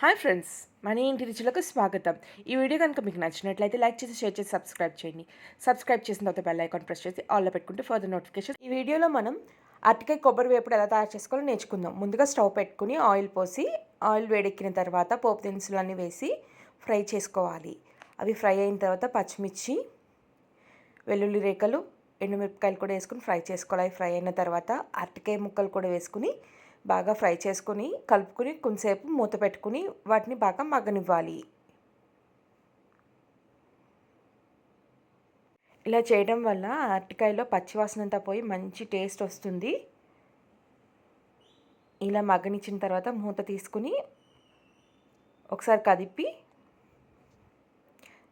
Hi friends, మన ఇంటి రుచులకు స్వాగతం. ఈ వీడియో కనుక మీకు నచ్చినట్లయితే లైక్ చేసి, షేర్ చేసి, సబ్స్క్రైబ్ చేయండి. సబ్స్క్రైబ్ చేసిన తర్వాత బెల్ ఐకాన్ ప్రెస్ చేసి ఆల్లో పెట్టుకుంటే ఫర్దర్ నోటిఫికేషన్. ఈ వీడియోలో మనం అరటికాయ కొబ్బరి వేపుడు ఎలా తయారు చేసుకోవాలో నేర్చుకుందాం. ముందుగా స్టవ్ పెట్టుకుని ఆయిల్ పోసి, ఆయిల్ వేడెక్కిన తర్వాత పోపు దినుసులన్నీ వేసి ఫ్రై చేసుకోవాలి. అవి ఫ్రై అయిన తర్వాత పచ్చిమిర్చి, వెల్లుల్లి రేఖలు, ఎండుమిరపకాయలు కూడా వేసుకుని ఫ్రై చేసుకోవాలి. అవి ఫ్రై అయిన తర్వాత అరటికాయ ముక్కలు కూడా వేసుకుని బాగా ఫ్రై చేసుకుని కలుపుకుని కొంతసేపు మూత పెట్టుకుని వాటిని బాగా మగ్గనివ్వాలి. ఇలా చేయడం వల్ల అరటికాయలో పచ్చివాసన అంతా పోయి మంచి టేస్ట్ వస్తుంది. ఇలా మగ్గనిచ్చిన తర్వాత మూత తీసుకుని ఒకసారి కదిపి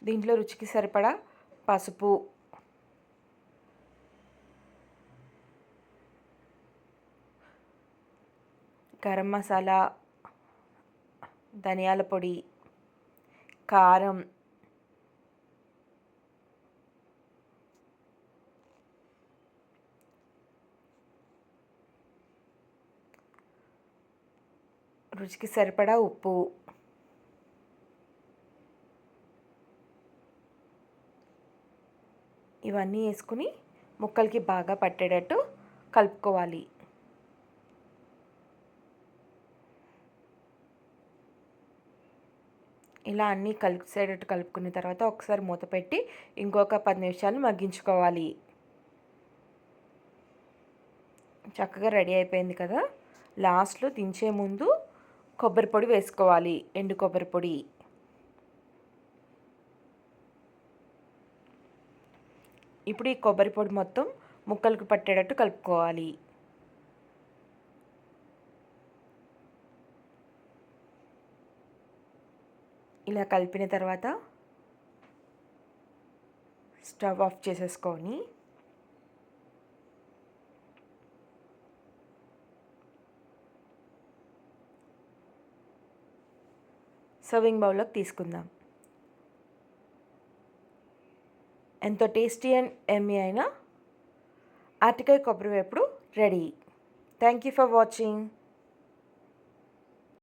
దీంట్లో రుచికి సరిపడా పసుపు, గరం మసాలా, ధనియాల పొడి, కారం, రుచికి సరిపడా ఉప్పు, ఇవన్నీ వేసుకుని ముక్కలకి బాగా పట్టేటట్టు కలుపుకోవాలి. ఇలా అన్నీ కలిసేటట్టు కలుపుకున్న తర్వాత ఒకసారి మూత పెట్టి ఇంకొక 10 నిమిషాలు మగ్గించుకోవాలి. చక్కగా రెడీ అయిపోయింది కదా. లాస్ట్లో దించే ముందు కొబ్బరి పొడి వేసుకోవాలి, ఎండు కొబ్బరి పొడి. ఇప్పుడు ఈ కొబ్బరి పొడి మొత్తం ముక్కలకు పట్టేటట్టు కలుపుకోవాలి. ఇలా కలిపిన తర్వాత స్టవ్ ఆఫ్ చేసేసుకొని సర్వింగ్ బౌల్లోకి తీసుకుందాం. ఎంతో టేస్టీ అండ్ ఎమ్మీ అయిన అరటికాయ కొబ్బరి వేపుడు ready. Thank you for watching.